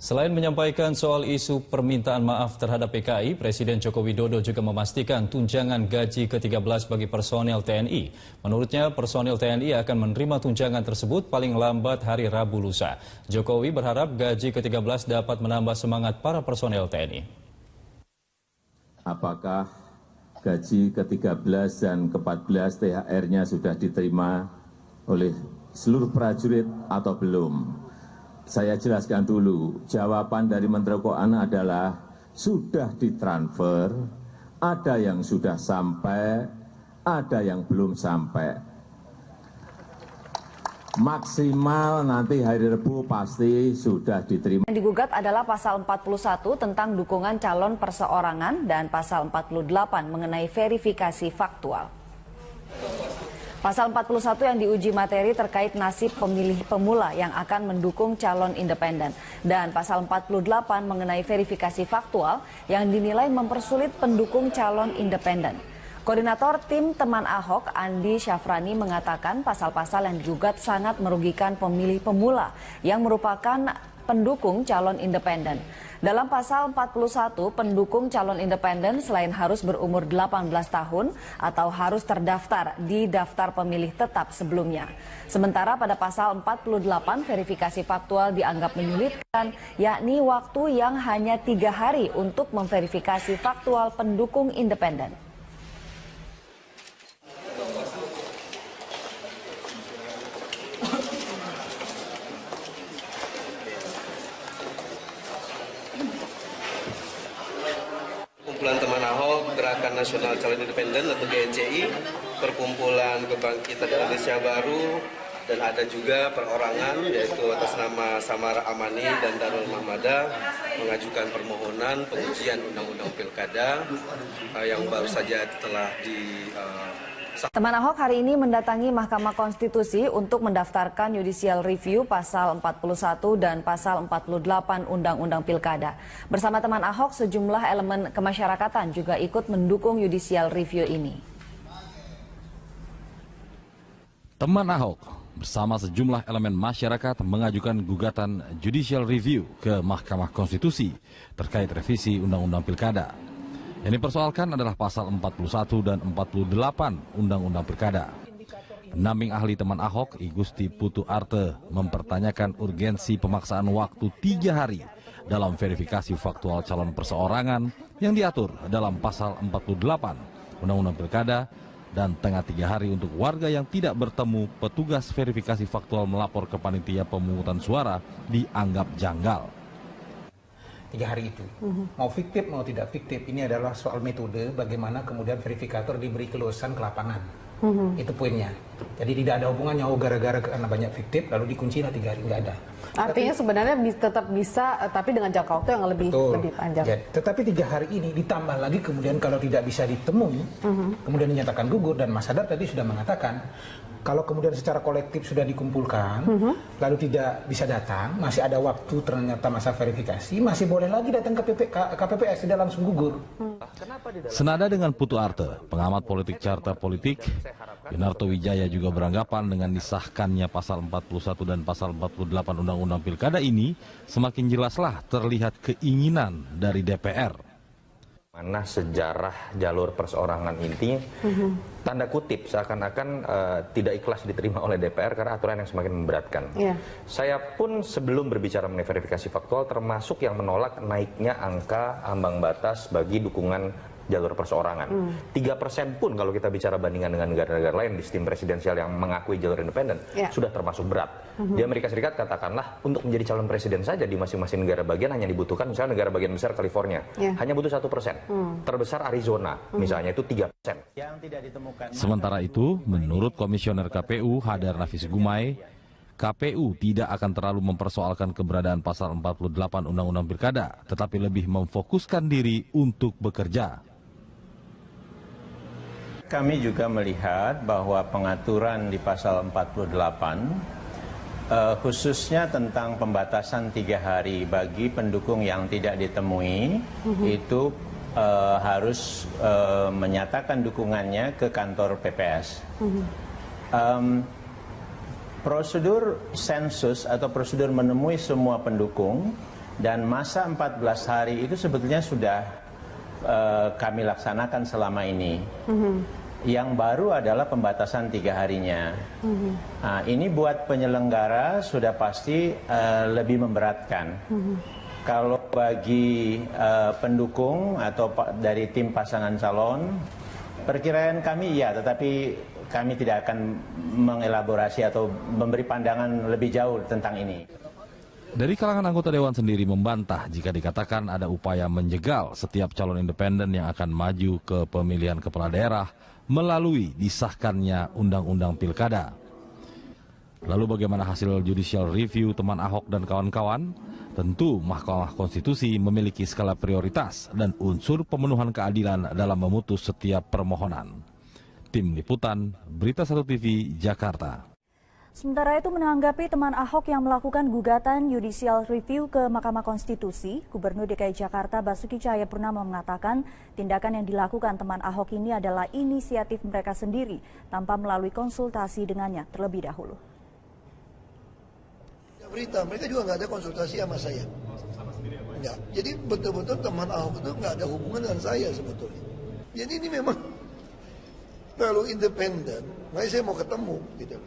Selain menyampaikan soal isu permintaan maaf terhadap PKI, Presiden Joko Widodo juga memastikan tunjangan gaji ke-13 bagi personel TNI. Menurutnya, personel TNI akan menerima tunjangan tersebut paling lambat hari Rabu lusa. Jokowi berharap gaji ke-13 dapat menambah semangat para personel TNI. Apakah gaji ke-13 dan ke-14 THR-nya sudah diterima oleh seluruh prajurit atau belum? Saya jelaskan dulu, jawaban dari Menteri Keuangan adalah sudah ditransfer, ada yang sudah sampai, ada yang belum sampai. Maksimal nanti hari Rabu pasti sudah diterima. Yang digugat adalah pasal 41 tentang dukungan calon perseorangan dan pasal 48 mengenai verifikasi faktual. Pasal 41 yang diuji materi terkait nasib pemilih pemula yang akan mendukung calon independen. Dan pasal 48 mengenai verifikasi faktual yang dinilai mempersulit pendukung calon independen. Koordinator tim teman Ahok, Andi Syafrani, mengatakan pasal-pasal yang digugat sangat merugikan pemilih pemula yang merupakan pendukung calon independen. Dalam pasal 41, pendukung calon independen selain harus berumur 18 tahun atau harus terdaftar di daftar pemilih tetap sebelumnya. Sementara pada pasal 48, verifikasi faktual dianggap menyulitkan, yakni waktu yang hanya 3 hari untuk memverifikasi faktual pendukung independen. Kumpulan Teman Ahok, Gerakan Nasional Calon Independen atau GNCI, Perkumpulan Kebangkitan Indonesia Baru, dan ada juga perorangan yaitu atas nama Samara Amani dan Darul Mahmada mengajukan permohonan pengujian Undang-Undang Pilkada yang baru saja telah Teman Ahok hari ini mendatangi Mahkamah Konstitusi untuk mendaftarkan judicial review pasal 41 dan pasal 48 Undang-Undang Pilkada. Bersama teman Ahok, sejumlah elemen kemasyarakatan juga ikut mendukung judicial review ini. Teman Ahok bersama sejumlah elemen masyarakat mengajukan gugatan judicial review ke Mahkamah Konstitusi terkait revisi Undang-Undang Pilkada. Yang dipersoalkan adalah pasal 41 dan 48 Undang-Undang Pilkada. Pendamping ahli teman Ahok, I Gusti Putu Arte, mempertanyakan urgensi pemaksaan waktu 3 hari dalam verifikasi faktual calon perseorangan yang diatur dalam pasal 48 Undang-Undang Pilkada dan tengah 3 hari untuk warga yang tidak bertemu petugas verifikasi faktual melapor ke panitia pemungutan suara dianggap janggal. 3 hari itu. Mau fiktif mau tidak fiktif, ini adalah soal metode bagaimana kemudian verifikator diberi keluasan ke lapangan. Itu poinnya. Jadi tidak ada hubungannya gara-gara karena banyak fiktif lalu dikunci 3 hari, nggak ada. Artinya sebenarnya tetap bisa, tapi dengan jangka waktu yang lebih panjang. Ya, tetapi 3 hari ini ditambah lagi kemudian kalau tidak bisa ditemui, kemudian dinyatakan gugur, dan Mas Hadar tadi sudah mengatakan kalau kemudian secara kolektif sudah dikumpulkan, lalu tidak bisa datang, masih ada waktu ternyata masa verifikasi, masih boleh lagi datang ke KPPS, tidak langsung gugur. Senada dengan Putu Arte, pengamat politik carta politik, Yunarto Wijaya juga beranggapan dengan disahkannya pasal 41 dan pasal 48 Undang-Undang Pilkada ini, semakin jelaslah terlihat keinginan dari DPR. Mana sejarah jalur perseorangan ini tanda kutip seakan-akan tidak ikhlas diterima oleh DPR karena aturan yang semakin memberatkan. Saya pun sebelum berbicara mengenai verifikasi faktual termasuk yang menolak naiknya angka ambang batas bagi dukungan jalur perseorangan. 3% pun kalau kita bicara bandingan dengan negara-negara lain di sistem presidensial yang mengakui jalur independen sudah termasuk berat. Di Amerika Serikat katakanlah untuk menjadi calon presiden saja di masing-masing negara bagian hanya dibutuhkan, misalnya negara bagian besar California hanya butuh 1%. Terbesar Arizona misalnya itu 3%. Sementara itu, menurut Komisioner KPU Hadar Nafis Gumai, KPU tidak akan terlalu mempersoalkan keberadaan pasal 48 Undang-Undang Pilkada, tetapi lebih memfokuskan diri untuk bekerja. Kami juga melihat bahwa pengaturan di pasal 48 khususnya tentang pembatasan 3 hari bagi pendukung yang tidak ditemui itu harus menyatakan dukungannya ke kantor PPS. Prosedur sensus atau prosedur menemui semua pendukung Dan masa 14 hari itu sebetulnya sudah kami laksanakan selama ini. Yang baru adalah pembatasan 3 harinya. Nah, ini buat penyelenggara sudah pasti lebih memberatkan. Kalau bagi pendukung atau dari tim pasangan calon, perkiraan kami ya, tetapi kami tidak akan mengelaborasi atau memberi pandangan lebih jauh tentang ini. Dari kalangan anggota Dewan sendiri membantah jika dikatakan ada upaya menjegal setiap calon independen yang akan maju ke pemilihan kepala daerah melalui disahkannya Undang-Undang Pilkada. Lalu bagaimana hasil judicial review teman Ahok dan kawan-kawan? Tentu Mahkamah Konstitusi memiliki skala prioritas dan unsur pemenuhan keadilan dalam memutus setiap permohonan. Tim Liputan, Berita 1 TV, Jakarta. Sementara itu menanggapi teman Ahok yang melakukan gugatan judicial review ke Mahkamah Konstitusi, Gubernur DKI Jakarta Basuki Cahayapurnama mengatakan tindakan yang dilakukan teman Ahok ini adalah inisiatif mereka sendiri tanpa melalui konsultasi dengannya terlebih dahulu. Berita, mereka juga nggak ada konsultasi sama saya. Enggak. Jadi betul-betul teman Ahok itu nggak ada hubungan dengan saya sebetulnya. Jadi ini memang terlalu independen, makanya saya mau ketemu gitu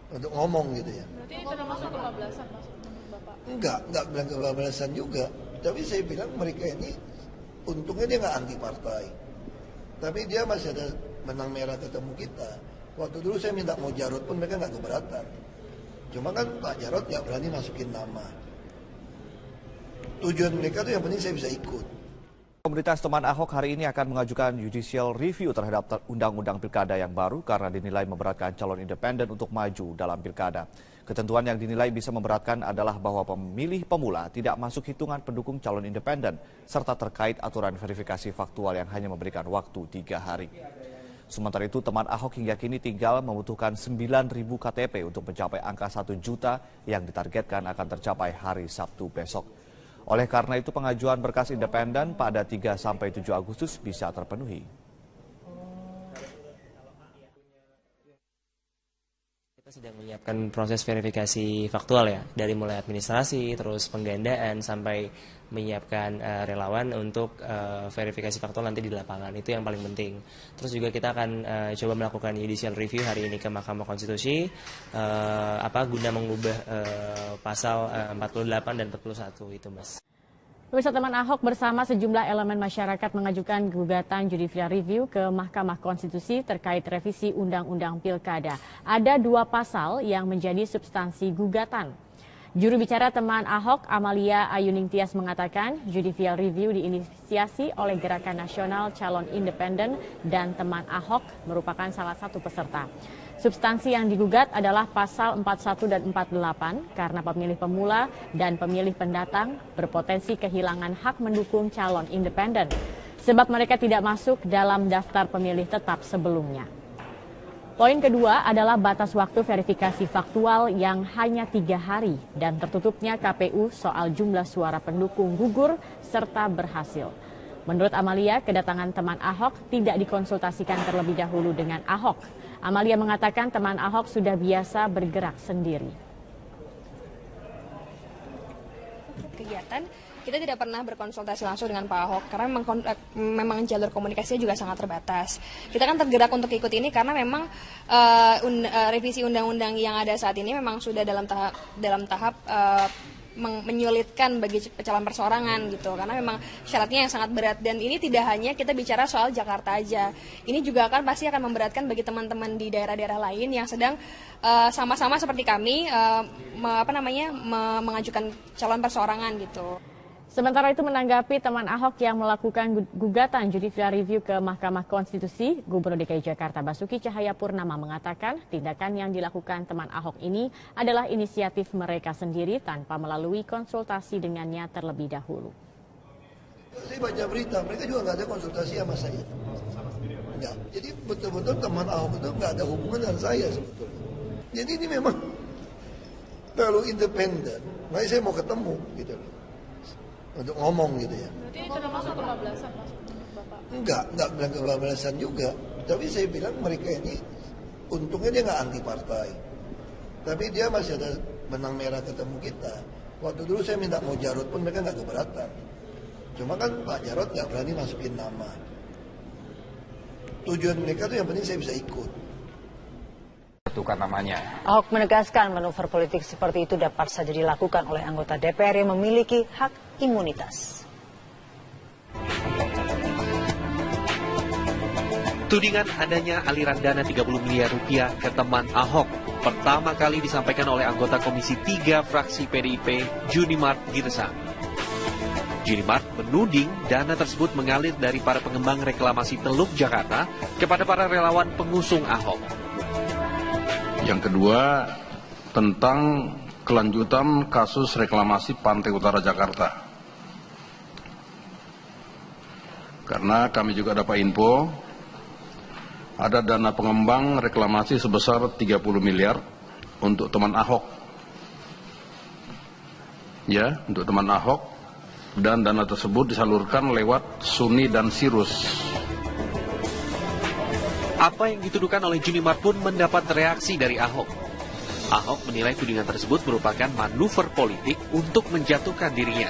untuk ngomong gitu ya. Berarti ini termasuk kebablasan maksudnya Bapak? Enggak bilang kebablasan juga. Tapi saya bilang mereka ini untungnya dia nggak anti partai. Tapi dia masih ada benang merah ketemu kita. Waktu dulu saya minta mau Jarod pun mereka nggak keberatan. Cuma kan Pak Jarod nggak berani masukin nama. Tujuan mereka tuh yang penting saya bisa ikut. Komunitas teman Ahok hari ini akan mengajukan judicial review terhadap Undang-Undang Pilkada yang baru karena dinilai memberatkan calon independen untuk maju dalam pilkada. Ketentuan yang dinilai bisa memberatkan adalah bahwa pemilih pemula tidak masuk hitungan pendukung calon independen, serta terkait aturan verifikasi faktual yang hanya memberikan waktu 3 hari. Sementara itu, teman Ahok hingga kini tinggal membutuhkan 9.000 KTP untuk mencapai angka 1 juta yang ditargetkan akan tercapai hari Sabtu besok. Oleh karena itu, pengajuan berkas independen pada 3-7 Agustus bisa terpenuhi. Kita sedang menyiapkan proses verifikasi faktual ya, dari mulai administrasi, terus penggandaan, sampai menyiapkan relawan untuk verifikasi faktual nanti di lapangan. Itu yang paling penting. Terus juga kita akan coba melakukan judicial review hari ini ke Mahkamah Konstitusi, guna mengubah pasal 48 dan 41 itu, Mas. Pemirsa, teman Ahok bersama sejumlah elemen masyarakat mengajukan gugatan judicial review ke Mahkamah Konstitusi terkait revisi Undang-Undang Pilkada. Ada 2 pasal yang menjadi substansi gugatan. Juru bicara teman Ahok, Amalia Ayuning Tias, mengatakan judicial review diinisiasi oleh Gerakan Nasional Calon Independen dan teman Ahok merupakan salah satu peserta. Substansi yang digugat adalah pasal 41 dan 48 karena pemilih pemula dan pemilih pendatang berpotensi kehilangan hak mendukung calon independen sebab mereka tidak masuk dalam daftar pemilih tetap sebelumnya. Poin kedua adalah batas waktu verifikasi faktual yang hanya 3 hari dan tertutupnya KPU soal jumlah suara pendukung gugur serta berhasil. Menurut Amalia, kedatangan teman Ahok tidak dikonsultasikan terlebih dahulu dengan Ahok. Amalia mengatakan teman Ahok sudah biasa bergerak sendiri. Kegiatan kita tidak pernah berkonsultasi langsung dengan Pak Ahok karena memang jalur komunikasinya juga sangat terbatas. Kita kan tergerak untuk ikut ini karena memang revisi undang-undang yang ada saat ini memang sudah dalam tahap menyulitkan bagi calon perseorangan gitu, karena memang syaratnya yang sangat berat. Dan ini tidak hanya kita bicara soal Jakarta aja, ini juga pasti akan memberatkan bagi teman-teman di daerah-daerah lain yang sedang sama-sama seperti kami mengajukan calon perseorangan gitu. Sementara itu, menanggapi teman Ahok yang melakukan gugatan judicial review ke Mahkamah Konstitusi, Gubernur DKI Jakarta Basuki Cahayapurnama mengatakan tindakan yang dilakukan teman Ahok ini adalah inisiatif mereka sendiri tanpa melalui konsultasi dengannya terlebih dahulu. Saya baca berita, mereka juga nggak ada konsultasi sama saya. Enggak. Jadi betul-betul teman Ahok itu nggak ada hubungan dengan saya sebetulnya. Jadi ini memang terlalu independen, makanya saya mau ketemu gitu loh. Untuk ngomong gitu ya. Berarti ini termasuk kebablasan maksudnya Bapak? Enggak bilang kebablasan juga. Tapi saya bilang mereka ini untungnya dia nggak anti partai. Tapi dia masih ada benang merah ketemu kita. Waktu dulu saya minta mau Jarod pun mereka nggak keberatan. Cuma kan Pak Jarod nggak berani masukin nama. Tujuan mereka tuh yang penting saya bisa ikut. Tukar namanya. Ahok menegaskan manuver politik seperti itu dapat saja dilakukan oleh anggota DPR yang memiliki hak imunitas. Tudingan adanya aliran dana 30 miliar rupiah ke teman Ahok pertama kali disampaikan oleh anggota Komisi 3 fraksi PDIP, Junimart Girsang. Junimart menuding dana tersebut mengalir dari para pengembang reklamasi Teluk Jakarta kepada para relawan pengusung Ahok. Yang kedua, tentang kelanjutan kasus reklamasi Pantai Utara Jakarta. Karena kami juga dapat info, ada dana pengembang reklamasi sebesar 30 miliar untuk teman Ahok. Ya, untuk teman Ahok, dan dana tersebut disalurkan lewat Suni dan Sirus. Apa yang dituduhkan oleh Junimart pun mendapat reaksi dari Ahok. Ahok menilai tudingan tersebut merupakan manuver politik untuk menjatuhkan dirinya.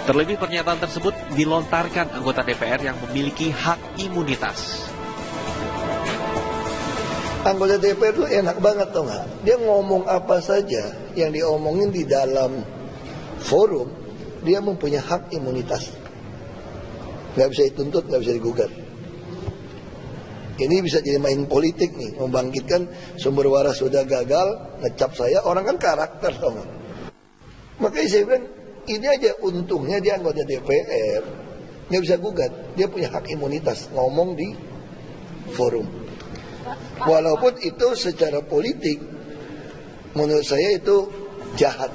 Terlebih pernyataan tersebut dilontarkan anggota DPR yang memiliki hak imunitas. Anggota DPR itu enak banget tau nggak? Dia ngomong apa saja yang diomongin di dalam forum, dia mempunyai hak imunitas. Nggak bisa dituntut, nggak bisa digugat. Ini bisa jadi main politik nih, membangkitkan sumber waras sudah gagal, ngecap saya, orang kan karakter tau nggak? Makanya saya bilang, ini aja untungnya dia anggota DPR, nggak bisa gugat, dia punya hak imunitas, ngomong di forum. Walaupun itu secara politik, menurut saya itu jahat.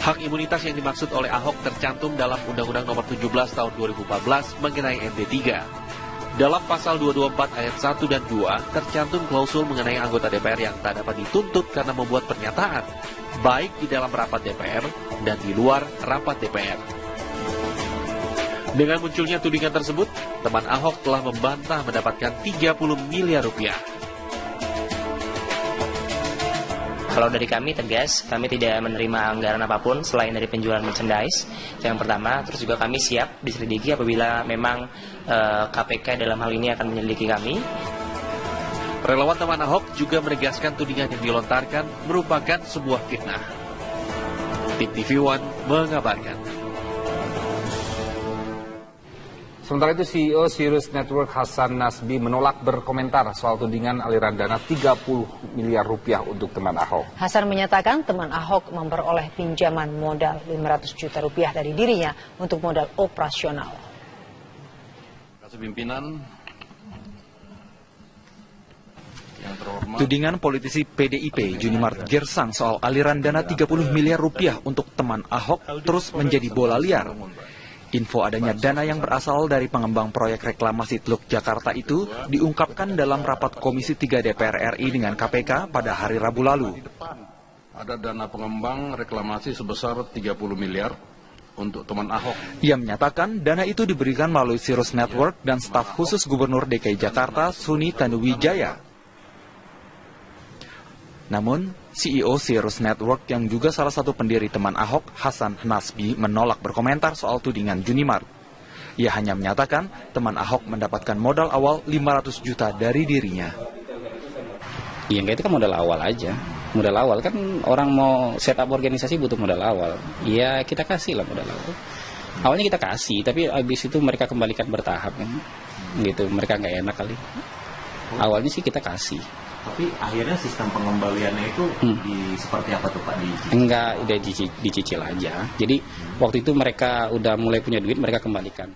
Hak imunitas yang dimaksud oleh Ahok tercantum dalam Undang-Undang Nomor 17 Tahun 2014 mengenai MD3. Dalam pasal 224 ayat 1 dan 2 tercantum klausul mengenai anggota DPR yang tak dapat dituntut karena membuat pernyataan, baik di dalam rapat DPR dan di luar rapat DPR. Dengan munculnya tudingan tersebut, teman Ahok telah membantah mendapatkan 30 miliar rupiah. Kalau dari kami tegas, kami tidak menerima anggaran apapun selain dari penjualan merchandise. Yang pertama, terus juga kami siap diselidiki apabila memang KPK dalam hal ini akan menyelidiki kami. Relawan teman Ahok juga menegaskan tudingan yang dilontarkan merupakan sebuah fitnah. Tim TV One mengabarkan. Sementara itu CEO Sirius Network Hasan Nasbi menolak berkomentar soal tudingan aliran dana 30 miliar rupiah untuk teman Ahok. Hasan menyatakan teman Ahok memperoleh pinjaman modal 500 juta rupiah dari dirinya untuk modal operasional. Pimpinan yang terhormat. Tudingan politisi PDIP Junimart Girsang soal aliran dana 30 miliar rupiah untuk teman Ahok terus menjadi bola liar. Info adanya dana yang berasal dari pengembang proyek reklamasi Teluk Jakarta itu diungkapkan dalam rapat Komisi 3 DPR RI dengan KPK pada hari Rabu lalu. Ada dana pengembang reklamasi sebesar 30 miliar untuk teman Ahok. Ia menyatakan dana itu diberikan melalui Sirius Network dan staf khusus Gubernur DKI Jakarta Suni Tanuwijaya. Namun, CEO Sirius Network yang juga salah satu pendiri teman Ahok, Hasan Nasbi, menolak berkomentar soal tudingan Junimart. Ia hanya menyatakan teman Ahok mendapatkan modal awal 500 juta dari dirinya. Iya, itu kan modal awal aja. Modal awal kan orang mau set up organisasi butuh modal awal. Ya kita kasih lah modal awal. Awalnya kita kasih, tapi habis itu mereka kembalikan bertahap kan. Gitu, mereka nggak enak kali. Awalnya sih kita kasih. Tapi akhirnya sistem pengembaliannya itu seperti apa tuh Pak? Enggak, udah dicicil aja. Jadi waktu itu mereka udah mulai punya duit, mereka kembalikan.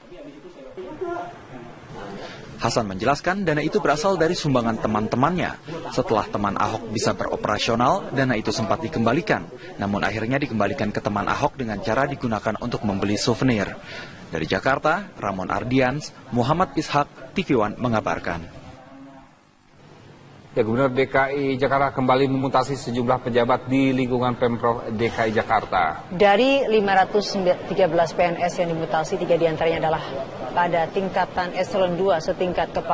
Hasan menjelaskan dana itu berasal dari sumbangan teman-temannya. Setelah teman Ahok bisa beroperasional, dana itu sempat dikembalikan. Namun akhirnya dikembalikan ke teman Ahok dengan cara digunakan untuk membeli souvenir. Dari Jakarta, Ramon Ardians, Muhammad Ishak, TV One mengabarkan. Ya, Gubernur DKI Jakarta kembali memutasi sejumlah pejabat di lingkungan Pemprov DKI Jakarta. Dari 513 PNS yang dimutasi, 3 diantaranya adalah pada tingkatan eselon 2 setingkat kepala